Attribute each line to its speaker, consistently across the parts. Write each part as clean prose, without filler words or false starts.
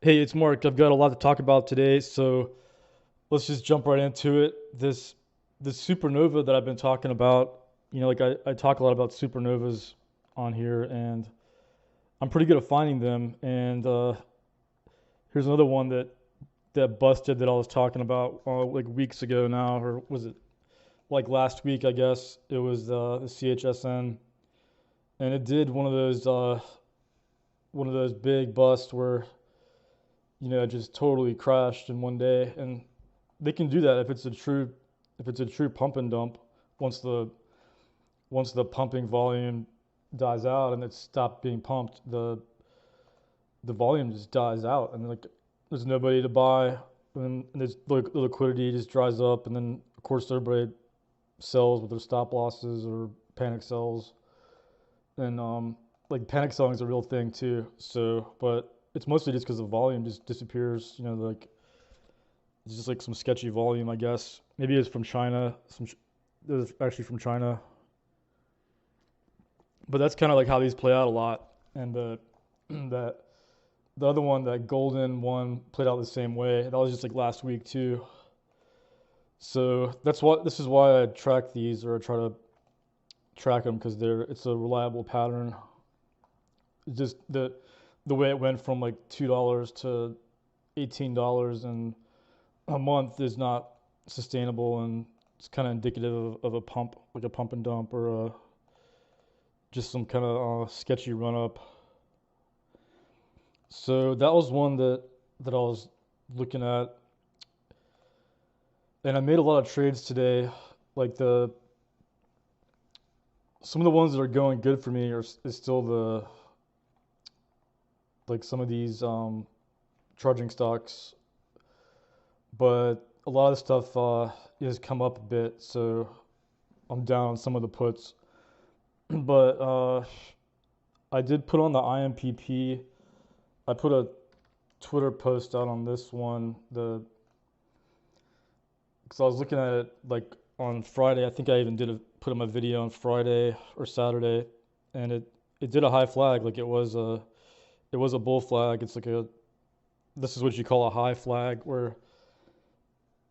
Speaker 1: Hey, it's Mark. I've got a lot to talk about today, so let's just jump right into it. This supernova that I've been talking about, I talk a lot about supernovas on here, and I'm pretty good at finding them. And here's another one that busted that I was talking about like weeks ago now, or was it like last week? I guess it was the CHSN, and it did one of those big busts where it just totally crashed in one day. And they can do that if it's a true pump and dump. Once the once the pumping volume dies out and it's stopped being pumped, the volume just dies out, and like there's nobody to buy, and there's the liquidity just dries up, and then of course everybody sells with their stop losses or panic sells, and like panic selling is a real thing too. So, but it's mostly just because the volume just disappears. Like it's just like some sketchy volume, I guess. Maybe it's from China. It was actually from China, but that's kind of like how these play out a lot. And that the other one, that golden one, played out the same way. That was just like last week too. So this is why I track these, or I try to track them, because it's a reliable pattern. It's just the way it went from like $2 to $18 in a month is not sustainable, and it's kind of indicative of a pump, like a pump and dump, or just some kind of sketchy run up. So that was one that I was looking at, and I made a lot of trades today. Like some of the ones that are going good for me is still the like some of these charging stocks, but a lot of the stuff has come up a bit, so I'm down on some of the puts. But I did put on the IMPP. I put a Twitter post out on this one, the because I was looking at it like on Friday. I think I even put up my video on Friday or Saturday, and it did a high flag, like it was a bull flag. It's like a this is what you call a high flag, where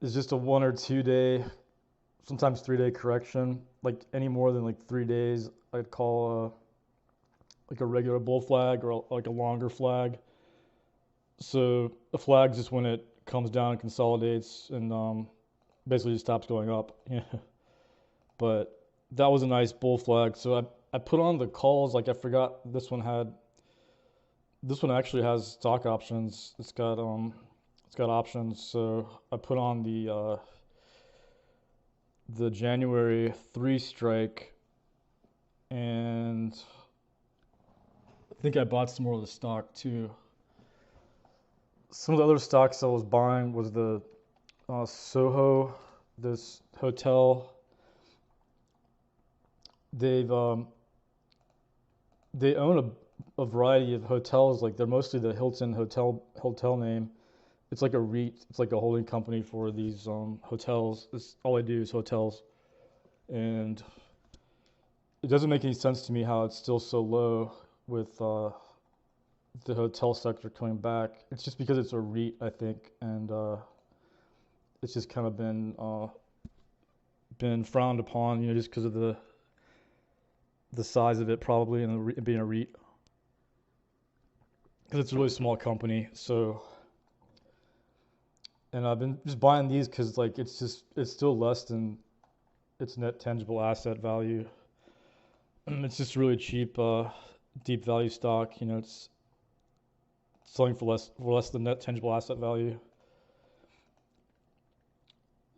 Speaker 1: it's just a 1 or 2 day, sometimes 3 day correction. Like any more than like 3 days, I'd call like a regular bull flag, or like a longer flag. So a flag is just when it comes down and consolidates, and basically just stops going up. Yeah. But that was a nice bull flag. So I put on the calls. Like I forgot this one actually has stock options. It's got options. So I put on the January 3 strike, and I think I bought some more of the stock too. Some of the other stocks I was buying was the SOHO, this hotel. They've they own a variety of hotels. Like they're mostly the Hilton hotel name. It's like a REIT. It's like a holding company for these hotels. This all I do is hotels, and it doesn't make any sense to me how it's still so low with the hotel sector coming back. It's just because it's a REIT, I think, and it's just kind of been frowned upon, just because of the size of it, probably, and being a REIT, because it's a really small company. So, and I've been just buying these because like it's still less than its net tangible asset value. It's just really cheap, deep value stock. It's selling for less than net tangible asset value.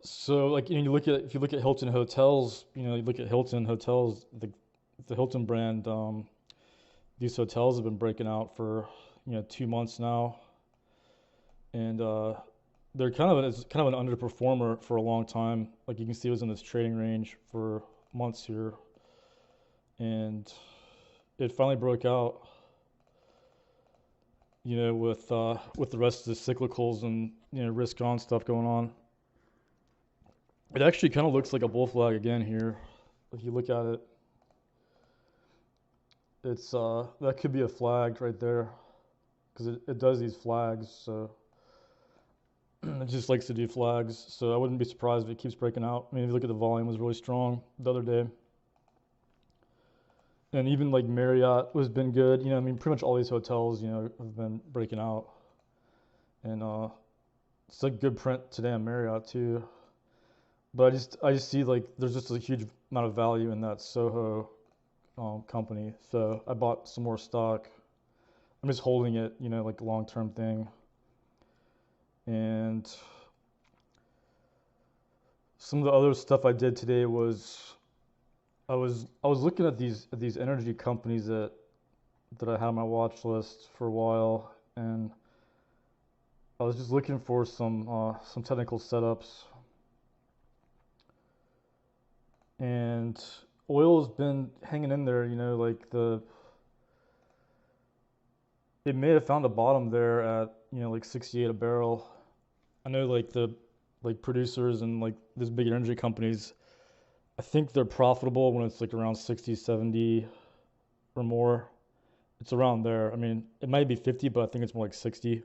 Speaker 1: So like you look at if you look at Hilton hotels, you look at Hilton hotels, the Hilton brand. These hotels have been breaking out for 2 months now, and they're it's kind of an underperformer for a long time. Like you can see, it was in this trading range for months here, and it finally broke out. With the rest of the cyclicals and risk on stuff going on, it actually kind of looks like a bull flag again here. If you look at it, it's that could be a flag right there, because it does these flags. So it just likes to do flags. So I wouldn't be surprised if it keeps breaking out. I mean, if you look at the volume, it was really strong the other day. And even like Marriott has been good. I mean, pretty much all these hotels, have been breaking out. And it's like good print today on Marriott too. But I just see like there's just a huge amount of value in that SOHO company. So I bought some more stock. I'm just holding it, like a long-term thing. And some of the other stuff I did today was I was looking at these energy companies that I had on my watch list for a while, and I was just looking for some technical setups. And oil's been hanging in there, like it may have found a bottom there at like 68 a barrel. I know like the producers and like these big energy companies, I think they're profitable when it's like around 60, 70 or more. It's around there. I mean, it might be 50, but I think it's more like 60.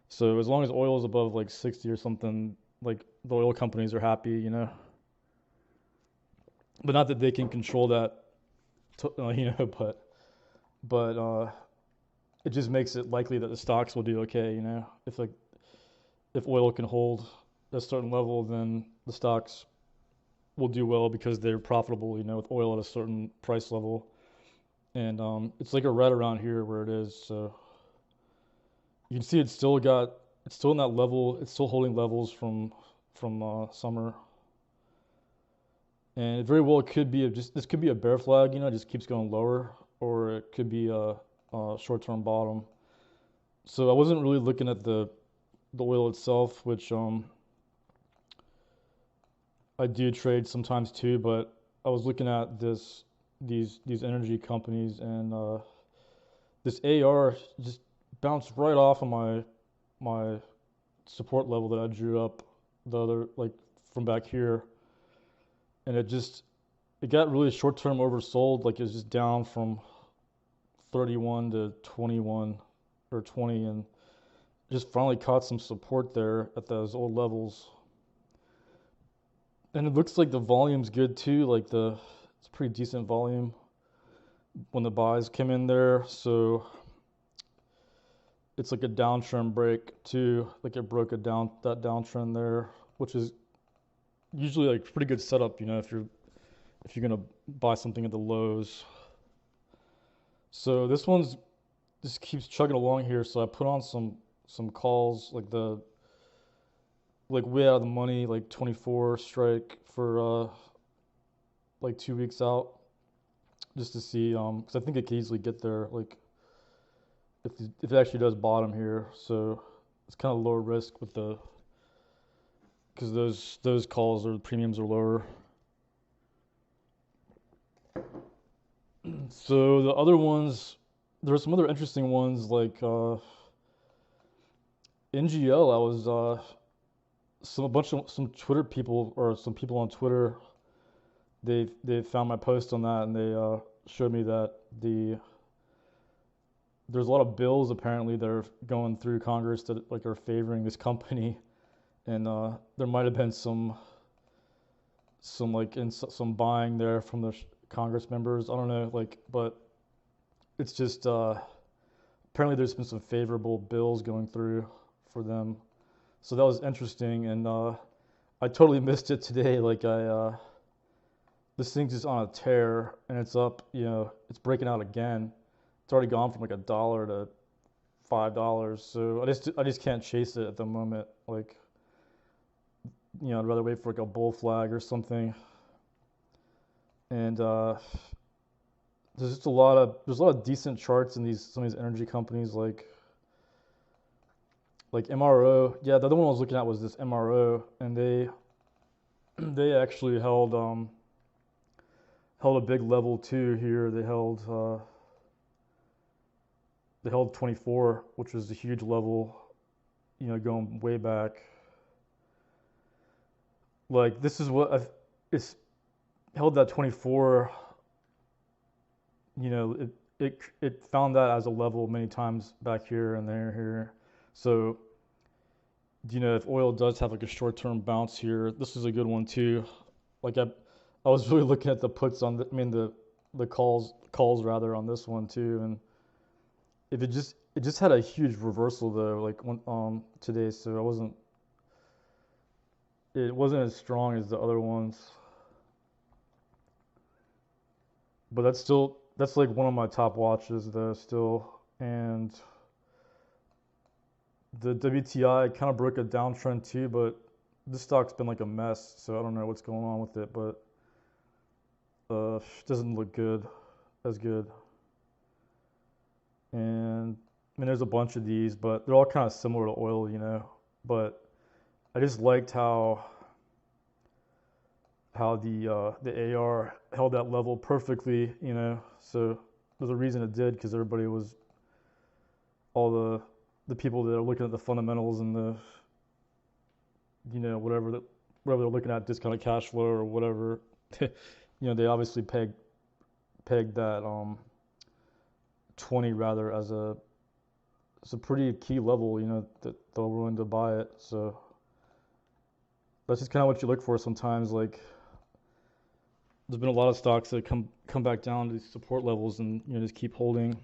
Speaker 1: So as long as oil is above like 60 or something, like the oil companies are happy. But not that they can control that, but it just makes it likely that the stocks will do okay. If oil can hold a certain level, then the stocks will do well because they're profitable. With oil at a certain price level, and it's like a red around here where it is. So you can see it's still in that level. It's still holding levels from summer. And it very well could be this could be a bear flag, it just keeps going lower, or it could be a short-term bottom. So I wasn't really looking at the oil itself, which I do trade sometimes too, but I was looking at these energy companies, and this AR just bounced right off of my support level that I drew up the other like from back here. And it got really short-term oversold. Like it was just down from 31 to 21 or 20, and just finally caught some support there at those old levels. And it looks like the volume's good too. Like it's pretty decent volume when the buys came in there. So it's like a downtrend break too. Like it broke that downtrend there, which is usually like pretty good setup, if you're gonna buy something at the lows. So this one's just keeps chugging along here. So I put on some calls, like way out of the money, like 24 strike for like 2 weeks out, just to see, because I think it could easily get there, like if it actually does bottom here. So it's kind of lower risk with because those calls or the premiums are lower. So the other ones, there are some other interesting ones like NGL. I was some Twitter people, or some people on Twitter, they found my post on that, and they showed me that there's a lot of bills apparently that are going through Congress that like are favoring this company. And there might have been some buying there from the Congress members. I don't know, but it's just apparently there's been some favorable bills going through for them. So that was interesting, and I totally missed it today. Like this thing's just on a tear, and it's up. It's breaking out again. It's already gone from like $1 to $5. So I just can't chase it at the moment. Like. I'd rather wait for like a bull flag or something. And there's just a lot of decent charts in some of these energy companies, like MRO. Yeah, the other one I was looking at was this MRO, and they actually held a big level too here. They held 24, which was a huge level, going way back. Like this is it's held that 24. it found that as a level many times back here and there here. So if oil does have like a short-term bounce here, this is a good one too. Like I was really looking at the puts on the calls rather on this one too, and if it just had a huge reversal though, like today, so it wasn't as strong as the other ones, but that's like one of my top watches though still, and the WTI kind of broke a downtrend too, but this stock's been like a mess, so I don't know what's going on with it, but doesn't look as good. And I mean, there's a bunch of these, but they're all kind of similar to oil. But I just liked how the AR held that level perfectly. So there's a reason it did, because everybody was all the people that are looking at the fundamentals and whatever they're looking at, discounted cash flow or whatever. They obviously pegged that 20 rather as a pretty key level, that they're willing to buy it. So that's just kind of what you look for sometimes. Like, there's been a lot of stocks that come back down to these support levels and just keep holding.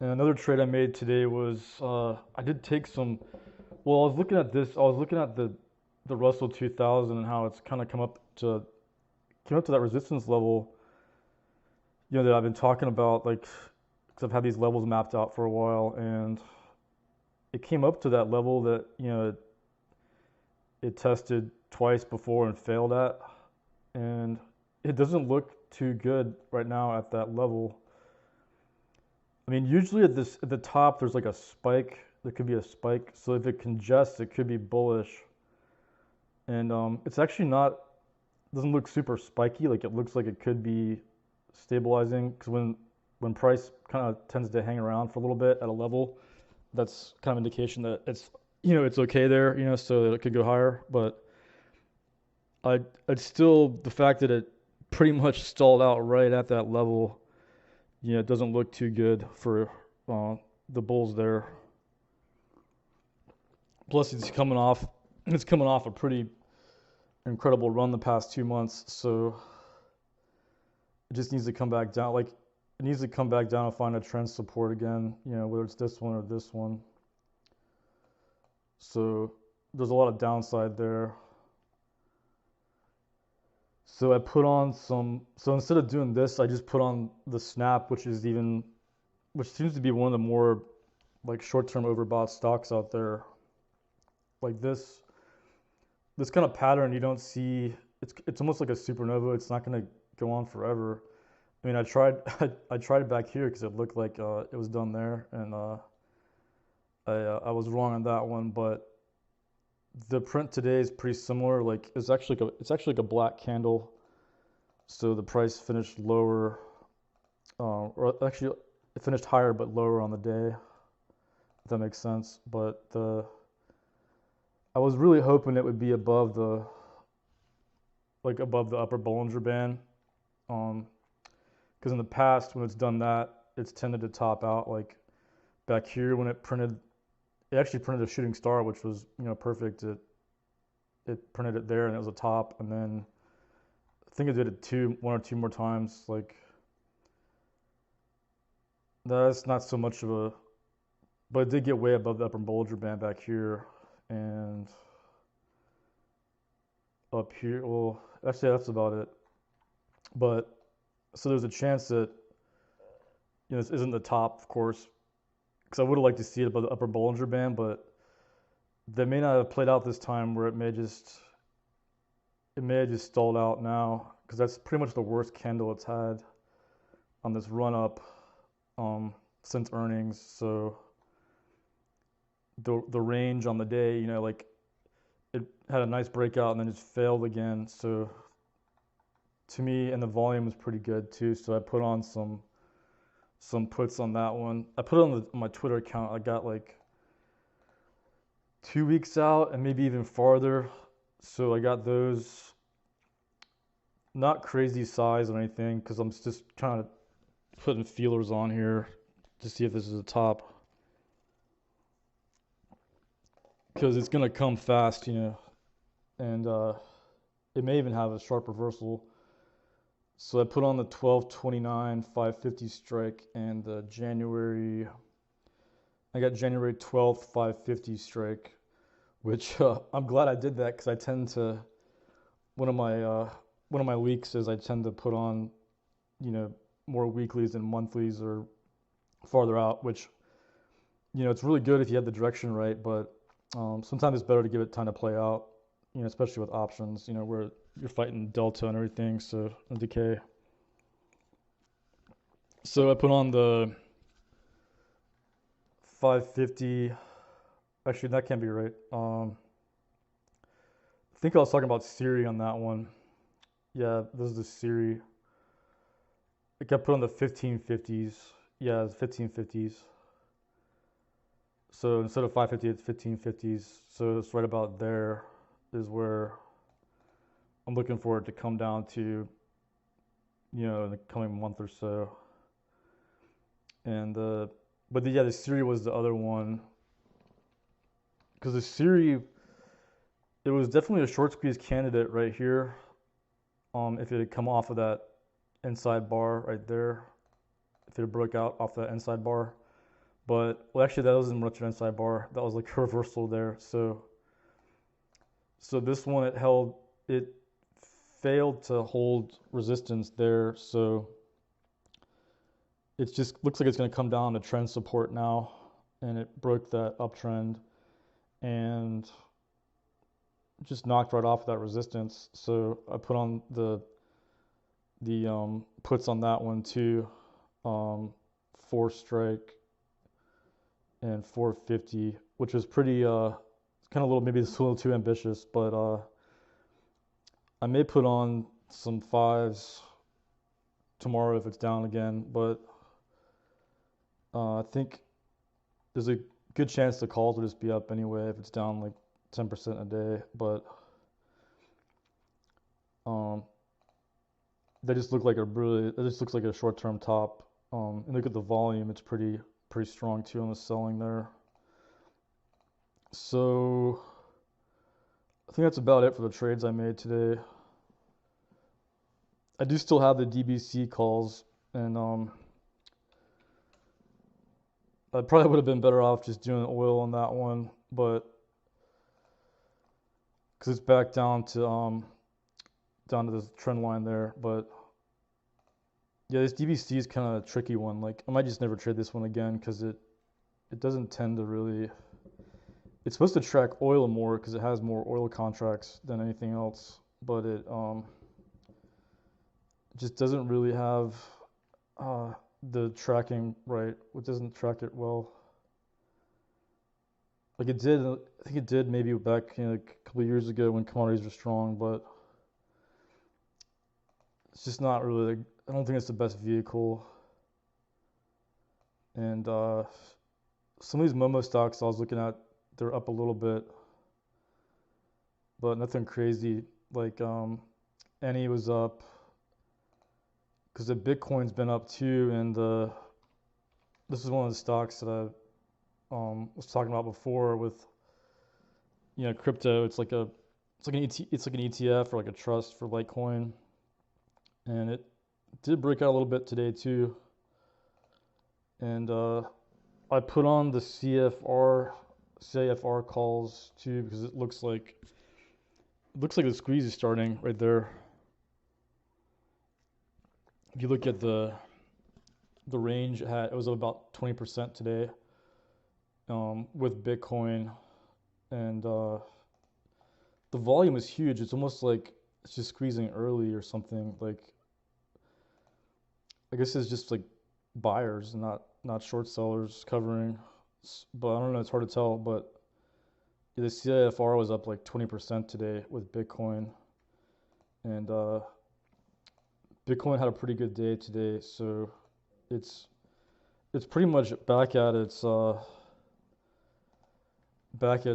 Speaker 1: And another trade I made today was I did take some. Well, I was looking at this. I was looking at the Russell 2000 and how it's kind of came up to that resistance level, that I've been talking about, like, because I've had these levels mapped out for a while, and it came up to that level that it tested twice before and failed at, and it doesn't look too good right now at that level. I mean, usually at the top there's like a spike. There could be a spike, so if it congests, it could be bullish, and it's actually not. Doesn't look super spiky. Like, it looks like it could be stabilizing, because when price kind of tends to hang around for a little bit at a level, that's kind of indication that it's okay there, so that it could go higher. But I'd still, the fact that it pretty much stalled out right at that level, it doesn't look too good for the bulls there. Plus, it's coming off a pretty incredible run the past 2 months, so it just needs to come back down. Like, it needs to come back down and find a trend support again, whether it's this one or this one. So there's a lot of downside there. So I put on so instead of doing this, I just put on the SNAP, which seems to be one of the more like short-term overbought stocks out there. Like this kind of pattern you don't see. It's almost like a supernova. It's not going to go on forever. I mean, I tried it back here because it looked like it was done there, and I was wrong on that one. But the print today is pretty similar. Like, it's actually like a black candle. So the price finished lower, or actually it finished higher but lower on the day, if that makes sense. But I was really hoping it would be above the upper Bollinger Band, because in the past when it's done that, it's tended to top out. Like back here when it actually printed a shooting star, which was perfect. It printed it there and it was a top, and then I think it did it one or two more times. Like, that's not so much of a, but it did get way above the upper Bollinger Band back here. And up here, well, actually that's about it. But so there's a chance that this isn't the top, of course, because I would have liked to see it above the upper Bollinger Band, but they may not have played out this time, where it may have just stalled out now, because that's pretty much the worst candle it's had on this run up since earnings. So the range on the day, like, it had a nice breakout and then just failed again. So to me, and the volume was pretty good too. So I put on some puts on that one. I put it on my Twitter account. I got like 2 weeks out and maybe even farther. So I got those, not crazy size or anything, because I'm just trying to putting feelers on here to see if this is a top, because it's gonna come fast, and it may even have a sharp reversal. So I put on the 12/29 550 strike and the I got January 12th 550 strike, which I'm glad I did that because I tend to one of my leaks is I tend to put on, you know, more weeklies than monthlies or farther out, which, it's really good if you have the direction right, but sometimes it's better to give it time to play out, especially with options, where you're fighting delta and everything, so decay. So I put on the 550. Actually, that can't be right. I think I was talking about Siri on that one. Yeah, this is the Siri. I got put on the 1550s. Yeah, it's 1550s. So instead of 550, it's 1550s. So it's right about there is where I'm looking for it to come down to, in the coming month or so. And the Siri was the other one, because the Siri, it was definitely a short squeeze candidate right here. If it had come off of that inside bar right there, if it broke out off that inside bar. But, well, actually, that wasn't much of an inside bar. That was like a reversal there. So this one, it failed to hold resistance there. So it just looks like it's going to come down to trend support now. And it broke that uptrend and just knocked right off that resistance. So I put on the puts on that one too, 4 strike and 450, which is pretty it's kind of maybe it's a little too ambitious, but I may put on some 5s tomorrow if it's down again, but I think there's a good chance the calls will just be up anyway if it's down like 10% a day, but they just look like it just looks like a short-term top. And look at the volume; it's pretty strong too on the selling there. So I think that's about it for the trades I made today. I do still have the DBC calls, and I probably would have been better off just doing oil on that one, but because it's back down to this trend line there. But yeah, this DBC is kind of a tricky one. Like, I might just never trade this one again because it doesn't tend to really. It's supposed to track oil more because it has more oil contracts than anything else, but it just doesn't really have the tracking right. It doesn't track it well. Like it did, I think it did maybe back a couple of years ago when commodities were strong, but it's just not really. I don't think it's the best vehicle. And some of these Momo stocks I was looking at, they're up a little bit, but nothing crazy. Like any was up because the Bitcoin's been up too, and this is one of the stocks that I was talking about before with crypto. It's like an ETF or like a trust for Litecoin, and it did break out a little bit today too. And I put on the CFR calls too because it looks like the squeeze is starting right there. If you look at the range it was about 20% today with Bitcoin, and the volume is huge. It's almost like it's just squeezing early or something. Like, I guess it's just like buyers, not short sellers covering. But I don't know, it's hard to tell. But the CIFR was up like 20% today with Bitcoin, and Bitcoin had a pretty good day today. So it's pretty much back at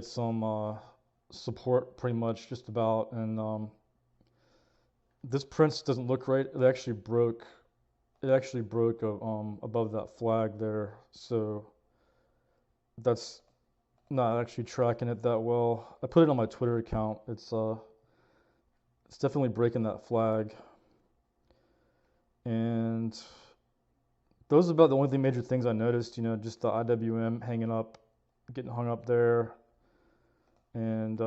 Speaker 1: some support, pretty much just about. And this Prince doesn't look right. It actually broke it actually broke above that flag there, so that's not actually tracking it that well. I put it on my Twitter account. It's definitely breaking that flag, and those are about the only major things I noticed. Just the IWM hanging up, getting hung up there, and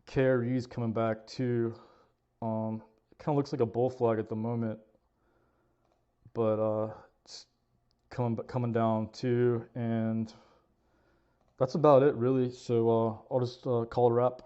Speaker 1: KRE's coming back too. It kind of looks like a bull flag at the moment, but it's coming down too, and that's about it really. So I'll just call it a wrap.